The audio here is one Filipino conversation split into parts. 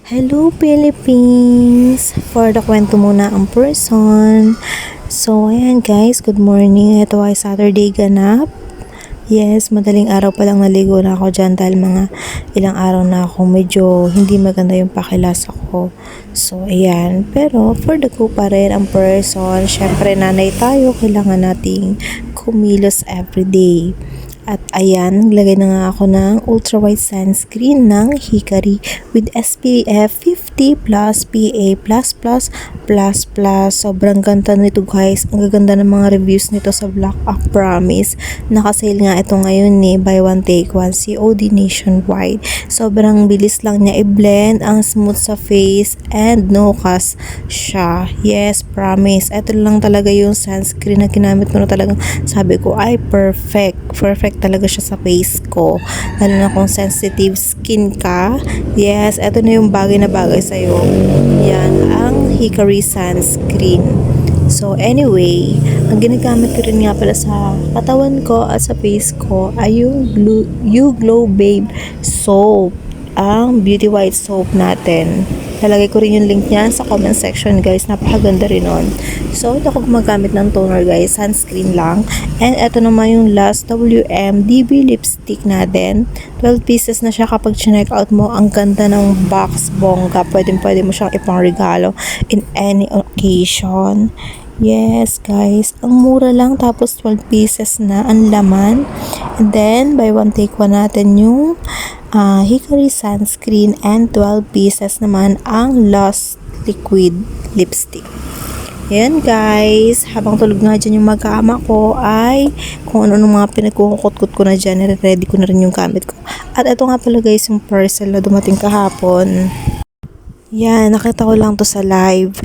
Hello Philippines! For the kwento muna ang person. So, ayan guys, good morning. Ito ay Saturday ganap. Yes, madaling araw pa lang naligo na ako dyan dahil mga ilang araw na ako medyo hindi maganda yung pakilasa ko. So, ayan. Pero, for the go pa rin ang person. Syempre, nanay tayo. Kailangan nating kumilos everyday. At ayan, naglagay na nga ako ng ultra white sunscreen ng Hikari with SPF 50 plus PA+++++. Sobrang ganda nito guys. Ang gaganda ng mga reviews nito sa Black Up Promise. Nakasale nga ito ngayon buy one take one COD nationwide. Sobrang bilis lang niya i-blend, ang smooth sa face and no cast siya. Yes, promise. Ito lang talaga yung sunscreen na ginamit ko na talagang sabi ko ay perfect talaga siya sa face ko, lalo na kung sensitive skin ka. Yes, eto na yung bagay na bagay sa'yo. Yan, ang Hikari sunscreen. So anyway, ang ginagamit ko rin nga pala sa katawan ko at sa face ko ay yung You Glow Babe soap, ang beauty white soap natin. Lalagay ko rin yung link niya sa comment section guys, napakaganda rin nun. So ito ako gumagamit ng toner guys, sunscreen lang. And ito naman yung last WM-DB lipstick natin. 12 pieces na siya. Kapag chinek out mo, ang ganda ng box, bongga. Pwede mo siyang ipang regalo in any occasion. Yes guys, ang mura lang, tapos 12 pieces na ang laman. And then buy one take one natin yung Hikari sunscreen, and 12 pieces naman ang Lost liquid lipstick. Ayan guys, habang tulog nga dyan yung magkama ko ay kung ano mga pinagkukukot ko na dyan, ready ko na rin yung gamit ko. At ito nga pala guys yung parcel na dumating kahapon. Yan, nakita ko lang to sa live.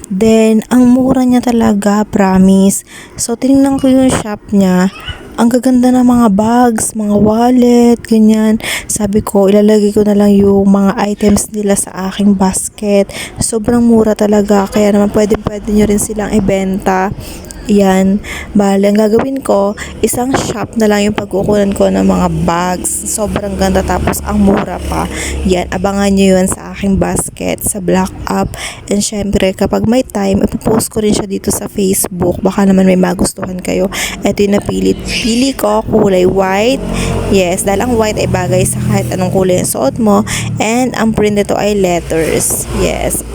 Then, ang mura niya talaga, promise. So, tinignan ko yung shop niya. Ang gaganda ng mga bags, mga wallet, ganyan. Sabi ko, ilalagay ko na lang yung mga items nila sa aking basket. Sobrang mura talaga, kaya naman pwede nyo rin silang ibenta. Yan, bale, ang gagawin ko, isang shop na lang yung pagkukunan ko ng mga bags. Sobrang ganda, tapos ang mura pa. Yan, abangan nyo yun sa aking basket, sa Black Up. And syempre, kapag may time, ipopost ko rin siya dito sa Facebook. Baka naman may magustuhan kayo. Ito yung pili ko, kulay white. Yes, dahil ang white ay bagay sa kahit anong kulay yung suot mo. And ang print nito ay letters. Yes,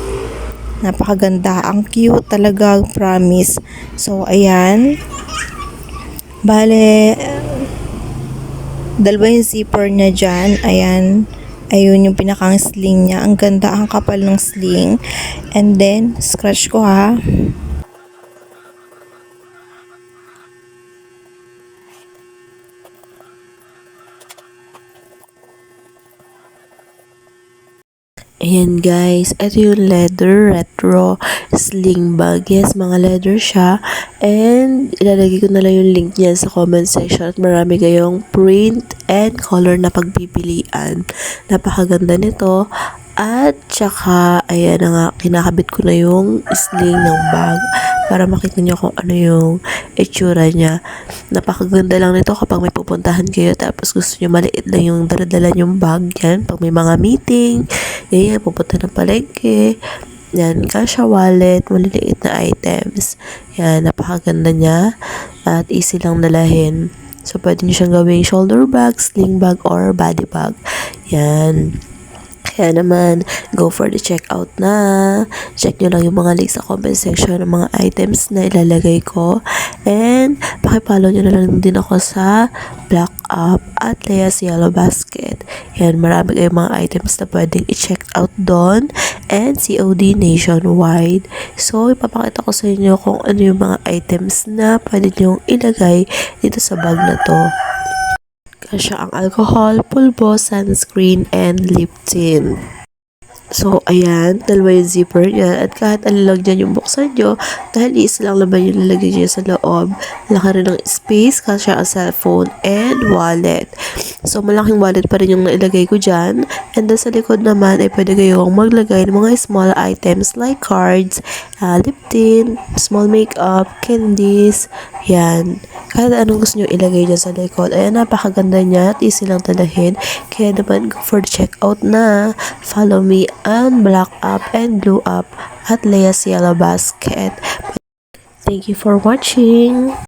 napakaganda, ang cute talaga, promise. So ayan, bale, dalawa yung zipper niya dyan. Ayan, ayun yung pinakang sling niya. Ang ganda, ang kapal ng sling. And then scratch ko ha. Ayan guys, ito yung leather retro sling bag. Yes, mga leather siya. And ilalagay ko na lang yung link niya sa comment section at marami kayong print and color na pagpipilian. Napakaganda nito. At saka, ayan na nga, kinakabit ko na yung sling ng bag para makita nyo kung ano yung itsura niya. Napakaganda lang nito kapag may pupuntahan kayo tapos gusto nyo maliit lang yung daladala yung bag. Yan, pag may mga meeting, yan, pupunta ng palengke. Yan, kasha wallet, maliliit na items. Yan, napakaganda niya at easy lang dalahin. So, pwede nyo siyang gawing shoulder bag, sling bag, or body bag. Yan. Kaya naman, go for the checkout na. Check nyo lang yung mga links sa comment section ng mga items na ilalagay ko. And, pakipollow nyo na lang din ako sa Black Up at Lea's Yellow Basket. Yan, marami kayong mga items na pwedeng i-check out doon. And COD nationwide. So, ipapakita ko sa inyo kung ano yung mga items na pwede nyo ilagay dito sa bag na to. Siya ang alcohol, pulbo, sunscreen, and lip tint. So, ayan, dalawa yung zipper niya at kahit ano lang dyan yung buksan nyo, dahil isa lang naman yung lalagay nyo sa loob. Laki rin ng space, kasya ang cellphone and wallet. So, malaking wallet pa rin yung nailagay ko dyan. And then, sa likod naman ay pwede kayong maglagay ng mga small items like cards, lip tint, small makeup, candies, yan. Kahit anong gusto nyo ilagay dyan sa likod. Ayan, napakaganda niya at easy lang talahin. Kaya naman, go for the checkout na. Follow me and black up and blue up at Leia's Yellow Basket. Thank you for watching.